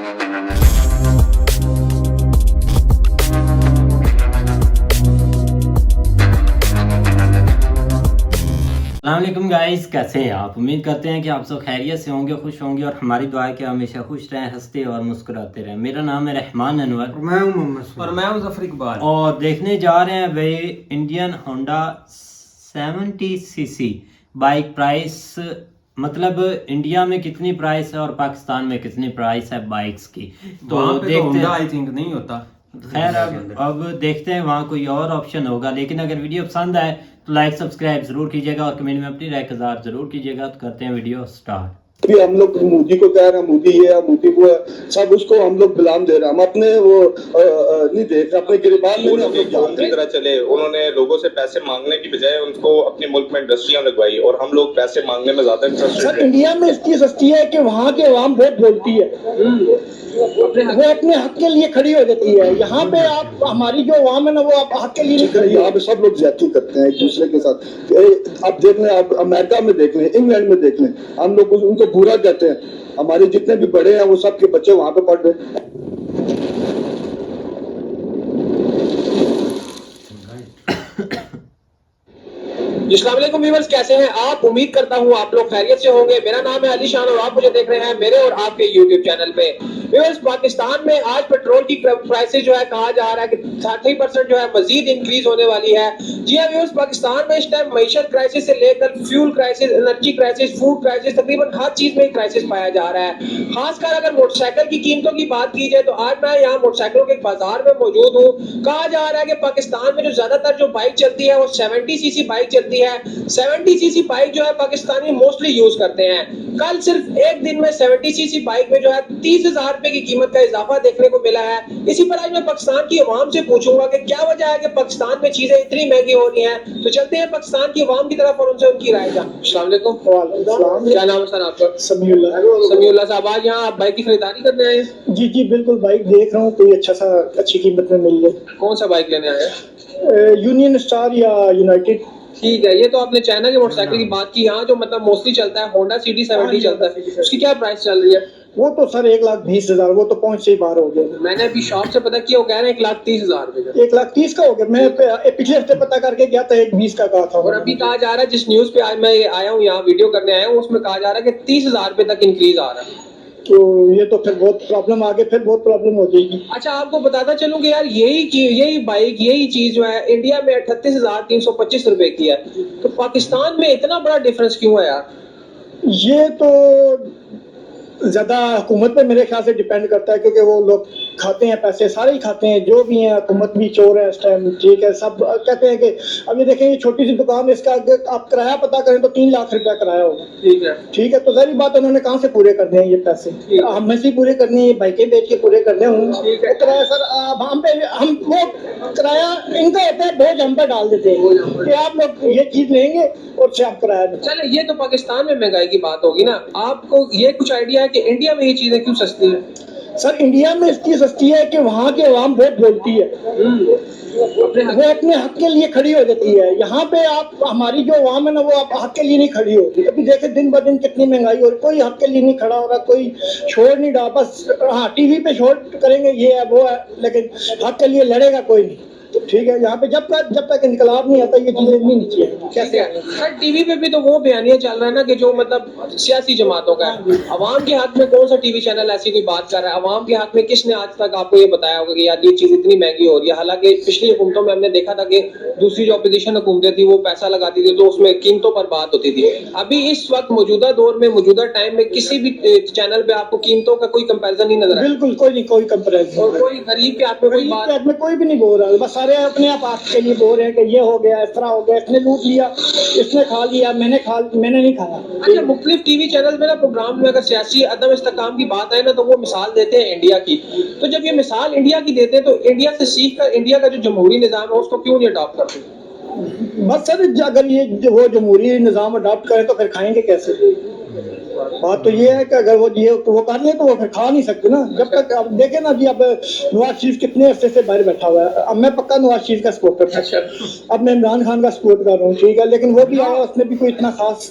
السلام علیکم گائز، کیسے ہیں آپ؟ امید کرتے ہیں کہ آپ سب خیریت سے ہوں گے، خوش ہوں گے، اور ہماری دعا ہے کہ ہمیشہ خوش رہیں، ہنستے اور مسکراتے رہیں۔ میرا نام ہے رحمان انور، اور میں ہوں محمد، اور میں ہوں ظفر اقبال، اور دیکھنے جا رہے ہیں بھائی انڈین ہونڈا 70 سی سی بائک پرائس، مطلب انڈیا میں کتنی پرائس ہے اور پاکستان میں کتنی پرائس ہے بائکس کی، تو دیکھتے ہیں۔ آئی تھنک نہیں ہوتا، خیر اب دیکھتے ہیں، وہاں کوئی اور آپشن ہوگا، لیکن اگر ویڈیو پسند آئے تو لائک سبسکرائب ضرور کیجیے گا اور کمنٹ میں اپنی رائے کا اظہار ضرور کیجیے گا۔ تو کرتے ہیں ویڈیو سٹارٹ۔ بھی ہم لوگ مودی کو کہہ رہے ہیں مودی یہ ہے مودی وہ ہے، سب اس کو ہم لوگ غلام دے رہے ہیں، ہم اپنے وہ نہیں دیکھ رہے، اپنے گریبان میں ہم لوگ جان کی طرح چلے۔ انہوں نے لوگوں سے پیسے مانگنے کی بجائے ان کو اپنے ملک میں انڈسٹریاں لگوائی، اور ہم لوگ پیسے مانگنے میں زیادہ انٹرسٹڈ ہیں۔ انڈیا میں اس کی سستی ہے کہ وہاں کے عوام بہت بولتی ہے، وہ اپنے حق کے لیے کھڑی ہو جاتی ہے۔ یہاں پہ آپ ہماری جو عوام ہے نا، وہ حق کے لیے نہیں کھڑی۔ یہاں پہ سب لوگ زیادتی کرتے ہیں ایک دوسرے کے ساتھ۔ اب دیکھ لیں، آپ امریکہ میں دیکھ لیں، انگلینڈ میں دیکھ لیں، ہم لوگ ان کو برا کہتے ہیں، ہمارے جتنے بھی بڑے ہیں وہ سب کے بچے وہاں پہ پڑھ رہے ہیں۔ السلام علیکم ویورز، کیسے ہیں آپ؟ امید کرتا ہوں آپ لوگ خیریت سے ہوں گے۔ میرا نام ہے علی شان اور آپ مجھے دیکھ رہے ہیں میرے اور آپ کے یوٹیوب چینل پہ۔ ویورز، پاکستان میں آج پیٹرول کی پرائسز جو ہے کہا جا رہا ہے کہ 30% جو ہے مزید انکریز ہونے والی ہے۔ جی ہاں ویورز، پاکستان میں اس ٹائم معیشت کرائسس سے لے کر fuel crisis, energy crisis, food crisis, تقریباً ہر چیز میں کرائسس پایا جا رہا ہے۔ خاص کر اگر موٹر سائیکل کی قیمتوں کی بات کی جائے تو آج میں یہاں موٹر سائیکلوں کے بازار میں موجود ہوں۔ کہا جا رہا ہے کہ پاکستان میں جو زیادہ تر جو بائک چلتی ہے وہ 70 سی سی بائک چلتی ہے۔ 70 سی سی بائک جو ہے پاکستانی موسٹلی یوز کرتے ہیں۔ کل صرف ایک دن میں 70 سی سی بائک میں جو ہے 30,000 روپے کی قیمت کا اضافہ دیکھنے کو ملا ہے۔ اسی پر آج میں پاکستان کی عوام سے پوچھوں گا کہ کیا وجہ ہے کہ پاکستان میں چیزیں اتنی مہنگی ہو رہی ہیں۔ تو چلتے ہیں پاکستان کی عوام کی طرف اور ان سے ان کی رائے جان۔ السلام علیکم۔ وعلیکم السلام۔ کیا نام ہے سر آپ کا؟ سمیع اللہ۔ سمیع اللہ صاحب، آج یہاں آپ بائک کی خریداری کرنے آئے ہیں؟ جی بالکل، بائک دیکھ رہا ہوں کوئی اچھی قیمت میں مل جائے۔ کون سا بائک لینے آئے ہیں؟ یونین اسٹار یا یونائٹڈ۔ ٹھیک ہے، یہ تو آپ نے چائنا کے موٹر سائیکل کی بات کی، یہاں جو مطلب موسٹلی چلتا ہے ہونڈا سٹی 70 چلتا ہے، اس کی کیا پرائس چل رہی ہے؟ وہ تو سر 1,20,000، وہ تو پہنچ سے ہی باہر ہو گیا۔ میں نے ابھی شاپ سے پتا کیا، وہ کہہ رہے ہیں 1,30,000 روپے کا۔ 1,30,000 کا ہو گیا، میں پچھلے ہفتے پتا کر کے گیا تھا 1,20,000 کا کہا تھا۔ اور ابھی کہا جا رہا ہے جس نیوز پہ آج میں آیا ہوں یہاں ویڈیو کرنے آیا ہوں، اس میں کہا جا رہا ہے کہ 30,000 روپے تک انکریز آ رہا ہے۔ تو یہ تو پھر بہت پرابلم آگے، پھر بہت پرابلم ہو جائے گی۔ اچھا، آپ کو بتاتا چلوں کہ یار یہی بائک یہی چیز جو ہے انڈیا میں 38,325 روپے کی ہے، تو پاکستان میں اتنا بڑا ڈفرنس کیوں ہے یار؟ یہ تو زیادہ حکومت پہ میرے خیال سے ڈیپینڈ کرتا ہے، کیونکہ وہ لوگ کھاتے ہیں پیسے، سارے ہی کھاتے ہیں، جو بھی ہیں، حکومت بھی چور ہے اس ٹائم، ٹھیک ہے، سب کہتے ہیں کہ اب یہ دیکھیں یہ چھوٹی سی دکان، اس کا آپ کرایہ پتا کریں تو 3 لاکھ روپیہ کرایہ ہوگا۔ ٹھیک ہے، تو ظاہری بات انہوں نے کہاں سے پورے کرنے ہیں یہ پیسے؟ ہم میں سے پورے کرنے ہیں، بائکیں بیچ کے پورے کرنے ہوں۔ کرایہ سر ہم وہ کرایہ ان کا ہوتا ہے، بوجھ ہم پہ ڈال دیتے ہیں کہ آپ لوگ یہ چیز لیں گے اور سے آپ کرایہ دیں۔ چلے، یہ تو پاکستان میں مہنگائی کی بات ہوگی نا، آپ کو یہ کچھ آئیڈیا ہے کہ انڈیا میں یہ چیزیں کیوں سستی ہیں؟ سر انڈیا میں اس کی سستی ہے کہ وہاں کے عوام بہت بولتی ہے، وہ اپنے حق کے لیے کھڑی ہو جاتی ہے۔ یہاں پہ آپ ہماری جو عوام ہے نا، وہ حق کے لیے نہیں کھڑی ہوتی۔ ابھی دیکھیں دن بہ دن کتنی مہنگائی ہو رہی، کوئی حق کے لیے نہیں کھڑا ہو رہا، کوئی شور نہیں ڈال، بس ہاں ٹی وی پہ شور کریں گے یہ ہے وہ ہے، لیکن حق کے لیے لڑے گا کوئی نہیں۔ ٹھیک ہے، یہاں پہ جب تک انقلاب نہیں آتا یہ چیزیں نہیں نیچے ہیں۔ کیسے سر ٹی وی پہ بھی تو وہ بیانیہ چل رہا ہے نا کہ جو مطلب سیاسی جماعتوں کا ہے، عوام کے حق میں کون سا ٹی وی چینل ایسی کوئی بات کر رہا ہے؟ عوام کے حق میں کس نے آج تک آپ کو یہ بتایا ہوگا کہ یار یہ چیز اتنی مہنگی ہو رہی ہے؟ حالانکہ پچھلی حکومتوں میں ہم نے دیکھا تھا کہ دوسری جو اپوزیشن حکومتیں تھی وہ پیسہ لگاتی تھی تو اس میں قیمتوں پر بات ہوتی تھی۔ ابھی اس وقت موجودہ دور میں، موجودہ ٹائم میں کسی بھی چینل پہ آپ کو قیمتوں کا کوئی کمپیریزن نہیں نظر آیا؟ بالکل کوئی نہیں، کوئی کمپیریزن، اور کوئی غریب کے ہاتھ میں کوئی بات میں کوئی بھی نہیں بول رہا، بس سارے اپنے آپ کے لیے بول رہے ہیں کہ یہ ہو گیا، اس طرح ہو گیا، اس نے لوٹ لیا، اس نے کھا لیا، میں نے نہیں کھایا۔ اچھا، مختلف ٹی وی چینل میں نا پروگرام میں اگر سیاسی عدم استحکام کی بات آئے نا تو وہ مثال دیتے ہیں انڈیا کی، تو جب یہ مثال انڈیا کی دیتے ہیں تو انڈیا سے سیکھ کر انڈیا کا جو جمہوری نظام ہے اس کو کیوں نہیں اڈاپٹ کرتے؟ بس سر اگر یہ وہ جمہوری نظام اڈاپٹ کرے تو پھر کھائیں گے کیسے؟ بات تو یہ ہے کہ اگر وہ کر لیں تو وہ پھر کھا نہیں سکتے نا۔ جب تک آپ دیکھیں نا جی، اب نواز شریف کتنے عرصے سے باہر بیٹھا ہوا ہے، اب میں پکا نواز شریف کا سپورٹر تھا، اب میں عمران خان کا سپورٹ کر رہا ہوں، ٹھیک ہے، لیکن وہ بھی آیا، اس نے بھی کوئی اتنا خاص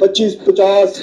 25, 50,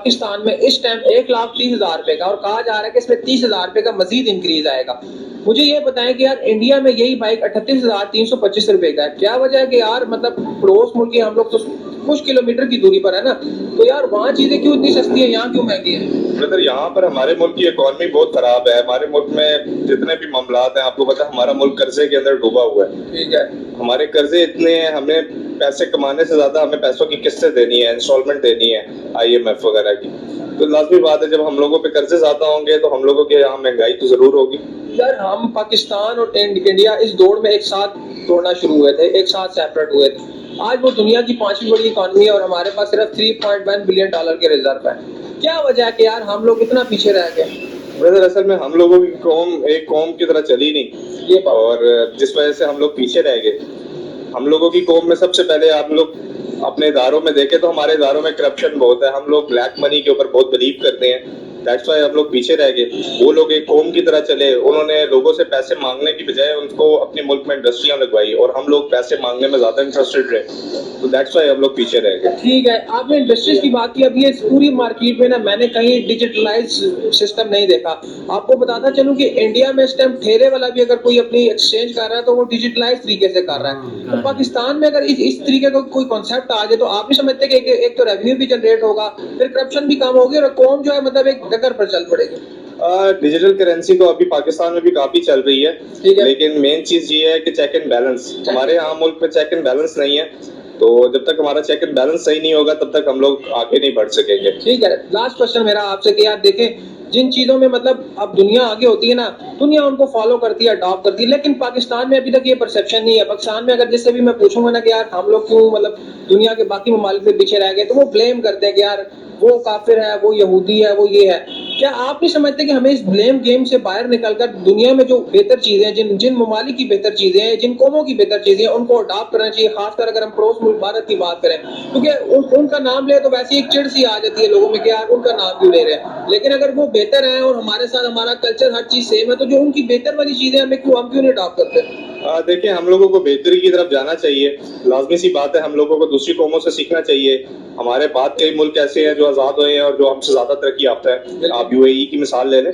پاکستان میں اس ٹائم 1,30,000 روپے کا، اور کہا جا رہا ہے کہ اس میں 30,000 روپے کا مزید انکریز آئے گا. مجھے یہ بتائیں کہ یار انڈیا میں یہی بائک 38,325 روپے کا ہے. کیا وجہ ہے کہ یار مطلب پڑوس ملک کے ہم لوگ تو کچھ کلومیٹر کی دوری پر ہے نا، تو یار وہاں چیزیں کیوں اتنی سستی ہیں، یہاں کیوں مہنگی ہیں؟ بردر یہاں پر ہمارے ملک کی اکانومی بہت خراب ہے. ہمارے ملک میں جتنے بھی معاملات ہیں، آپ کو پتا ہے ہمارا ملک قرضے کے اندر ڈوبا ہوا ہے. ٹھیک ہے. ہمارے قرضے اتنے ہیں، ہمیں پیسے کمانے سے زیادہ ہمیں پیسوں کی قسطیں دینی ہے، انسٹالمنٹ دینی ہے IMF وغیرہ کی. تو لازمی بات ہے جب ہم لوگوں پہ قرضے زیادہ ہوں گے تو ہم لوگوں کے یہاں مہنگائی تو ضرور ہوگی. یار ہم پاکستان اور انڈیا اس دوڑ میں ایک ساتھ دوڑنا شروع ہوئے تھے، ایک ساتھ سیپریٹ ہوئے تھے. آج وہ دنیا کی 5ویں بڑی اکانومی ہے اور ہمارے پاس صرف $3.1 بلین کے ریزرو ہے. کیا وجہ ہے کہ یار ہم لوگ اتنا پیچھے رہ گئے؟ بردر اصل میں ہم لوگوں کی قوم ایک قوم کی طرح چلی نہیں، یہ بات. اور جس وجہ سے ہم لوگ پیچھے رہ گئے. ہم لوگوں کی قوم میں سب سے پہلے آپ لوگ اپنے اداروں میں دیکھیں تو ہمارے اداروں میں کرپشن بہت ہے. ہم لوگ بلیک منی کے اوپر بہت بلیو کرتے ہیں. دیٹس وائی ہم لوگ پیچھے رہ گئے. وہ لوگ ایک قوم کی طرح چلے، انہوں نے لوگوں سے پیسے مانگنے کی بجائے ان کو اپنے ملک میں انڈسٹریاں لگوائی، اور ہم لوگ پیسے مانگنے میں زیادہ انٹرسٹڈ رہے. تو دیٹس وائی ہم لوگ پیچھے رہ گئے. ٹھیک ہے، آپ نے انڈسٹریز کی بات کی. اب یہ پوری مارکیٹ میں نا میں نے کہیں ڈیجیٹلائز سسٹم نہیں دیکھا. آپ کو بتاتا چلوں کہ انڈیا میں اس ٹائم ٹھیلے والا بھی اگر کوئی اپنی ایکسچینج کر رہا ہے تو وہ ڈیجیٹلائز طریقے سے کر رہا ہے. تو پاکستان میں اگر اس طریقے کا کوئی کانسیپٹ آ جائے تو آپ بھی سمجھتے کہ ایک تو ریونیو بھی جنریٹ ہوگا، پھر کرپشن بھی کم ہوگی، اور قوم جو ہے مطلب ایک ڈگر پر چل پڑے گی. ڈیجیٹل کرنسی تو ابھی پاکستان میں بھی کافی چل رہی ہے، لیکن مین چیز یہ ہے کہ چیک اینڈ بیلنس. ہمارے یہاں ملک میں چیک اینڈ بیلنس نہیں ہے، تو جب تک ہمارا چیک اینڈ بیلنس صحیح نہیں ہوگا تب تک ہم لوگ آگے نہیں بڑھ سکیں گے. ٹھیک ہے، لاسٹ کوشچن میرا آپ سے کہ یار دیکھیں جن چیزوں میں مطلب اب دنیا آگے ہوتی ہے نا، دنیا ان کو فالو کرتی ہے، اڈاپٹ کرتی ہے، لیکن پاکستان میں ابھی تک یہ پرسیپشن نہیں ہے. پاکستان میں اگر جس سے بھی میں پوچھوں گا نا کہ یار ہم لوگ کیوں مطلب دنیا کے باقی ممالک سے پیچھے رہ گئے، تو وہ بلیم کرتے ہیں کہ یار وہ کافر ہے، وہ یہودی ہے، وہ یہ ہے. کیا آپ نہیں سمجھتے کہ ہمیں اس بلیم گیم سے باہر نکل کر دنیا میں جو بہتر چیزیں ہیں، جن ممالک کی بہتر چیزیں ہیں، جن قوموں کی بہتر چیزیں ہیں، ان کو اڈاپٹ کرنا چاہیے؟ خاص کر اگر ہم پڑوس ملک بھارت کی بات کریں، کیونکہ ان کا نام لے تو ویسے ایک چڑ سی آ جاتی ہے لوگوں میں کہ یار ان کا نام کیوں لے رہے ہیں. لیکن اگر وہ بہتر ہیں اور ہمارے ساتھ ہمارا کلچر ہر چیز سیم ہے، تو جو ان کی بہتر والی چیزیں ہم کیوں نہیں اڈاپٹ کرتے؟ دیکھیں ہم لوگوں کو بہتری کی طرف جانا چاہیے. لازمی سی بات ہے، ہم لوگوں کو دوسری قوموں سے سیکھنا چاہیے. ہمارے بعد کئی ملک ایسے ہیں جو آزاد ہوئے ہیں اور جو ہم سے زیادہ ترقی یافتہ ہیں. آپ UAE کی مثال لے لیں.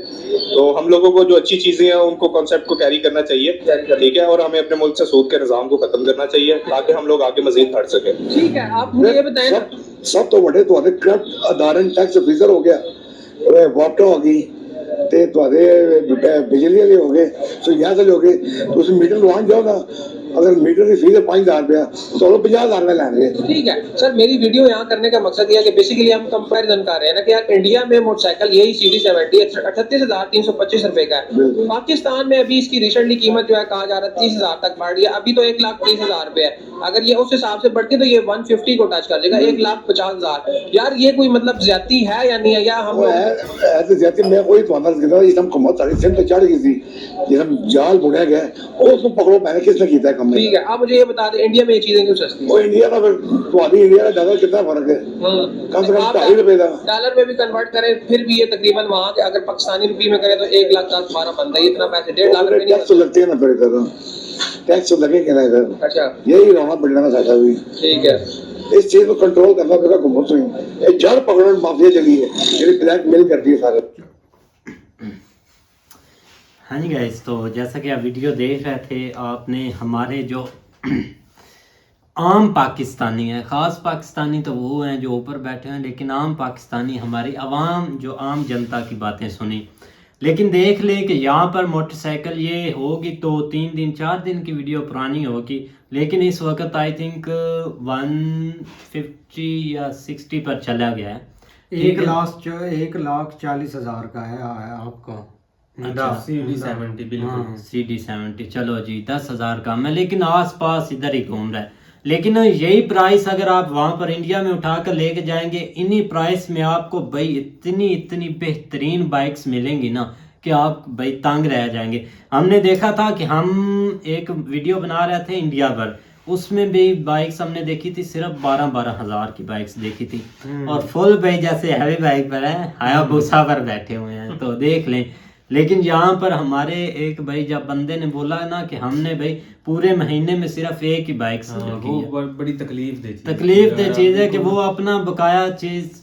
تو ہم لوگوں کو جو اچھی چیزیں ہیں ان کو کانسیپٹ کو کیری کرنا چاہیے، ٹھیک ہے، اور ہمیں اپنے ملک سے سود کے نظام کو ختم کرنا چاہیے تاکہ ہم لوگ آگے مزید بڑھ سکیں. ٹھیک ہے، آپ مجھے یہ بتائیں نا. سب تو بڑے تو کرپٹ ادارن ٹیکس آفیسر ہو گیا، واپٹا ہو گئی، بجلی والے ہو گئے، تو یہاں سے ہو گئے. تو اس میٹر لوان جاؤ نا، اگر میٹر کی فیس ہے 5,000 روپیہ تو 50,000 میں لیں گے. ٹھیک ہے سر، میری ویڈیو یہاں کرنے کا مقصد یہ ہے کہ بیسیکلی ہم کمپیریزن کر رہے ہیں نا کہ یار انڈیا میں موٹر سائیکل یہی CD70 38,325 روپے کا ہے. پاکستان میں ابھی اس کی ریسنٹلی قیمت جو ہے کہا جا رہا ہے 30,000 تک بڑھ رہی ہے. ابھی تو 1,30,000 روپے ہے. اگر یہ اس حساب سے بڑھتی تو یہ 150 کو ٹچ کر جائے گا، 1,50,000. یار یہ کوئی مطلب زیادتی ہے یا نہیں ہے، یا ہم ایسے زیادتی میں کوئی تو جس ہم حکومت ساری سمت چڑھ گئی تھی، جس ہم جال بڑھا گئے اس کو پکڑو، میں نے کس نے کیتا ہے کم. ٹھیک ہے، آپ مجھے یہ بتا دیں انڈیا میں یہ چیزیں کیوں سستی ہیں؟ وہ انڈیا کا تمہاری انڈیا کا ڈالر کتنا فرق ہے؟ کم سے کم 2.5 روپے کا. ڈالر میں بھی کنورٹ کریں پھر بھی یہ تقریباً وہاں کے اگر پاکستانی روپی میں کریں تو 1,10,12 بنتا ہے. اتنا پیسے 1.5 لاکھ میں ٹیکس تو لگتے ہیں نا، پھر ادھر ٹیکس تو لگے گا نا ادھر. اچھا یہی رونا بڑھنا کا ساتھ بھی. ٹھیک ہے، اس چیز کو کنٹرول کرنا پڑے گا حکومت کو. یہ جڑ پکڑنے مافیا چلی ہے جو بلیک میل کرتی ہے سارے. ہاں جی گائز، تو جیسا کہ آپ ویڈیو دیکھ رہے تھے، آپ نے ہمارے جو عام پاکستانی ہیں، خاص پاکستانی تو وہ ہیں جو اوپر بیٹھے ہیں، لیکن عام پاکستانی ہماری عوام جو عام جنتا کی باتیں سنی. لیکن دیکھ لیں کہ یہاں پر موٹر سائیکل یہ ہوگی تو 3 دن 4 دن کی ویڈیو پرانی ہوگی، لیکن اس وقت آئی تھنک 150 یا 60 پر چلا گیا ہے. 1,40,000 کا ہے آپ کو. CD70 بالکل CD70. چلو جی 10,000 کم ہے، لیکن آس پاس ادھر ہی گھوم رہا ہے. لیکن یہی پرائس اگر آپ وہاں پر انڈیا میں اٹھا کر لے کے جائیں گے، انہی پرائس میں آپ کو بھائی اتنی بہترین بائکس ملیں گی نا کہ آپ بھائی تنگ رہ جائیں گے. ہم نے دیکھا تھا کہ ہم ایک ویڈیو بنا رہے تھے انڈیا پر، اس میں بھی بائکس ہم نے دیکھی تھی صرف 12,000 کی بائکس دیکھی تھی، اور فل بھائی جیسے ہیوی بائک پر ہے ہایابوسا پر بیٹھے ہوئے ہیں، تو دیکھ لیں. لیکن یہاں پر ہمارے ایک بھائی جب بندے نے بولا نا کہ ہم نے بھائی پورے مہینے میں صرف ایک ہی بائک وہ بڑی تکلیف دہ چیز ہے کہ وہ اپنا بقایا چیز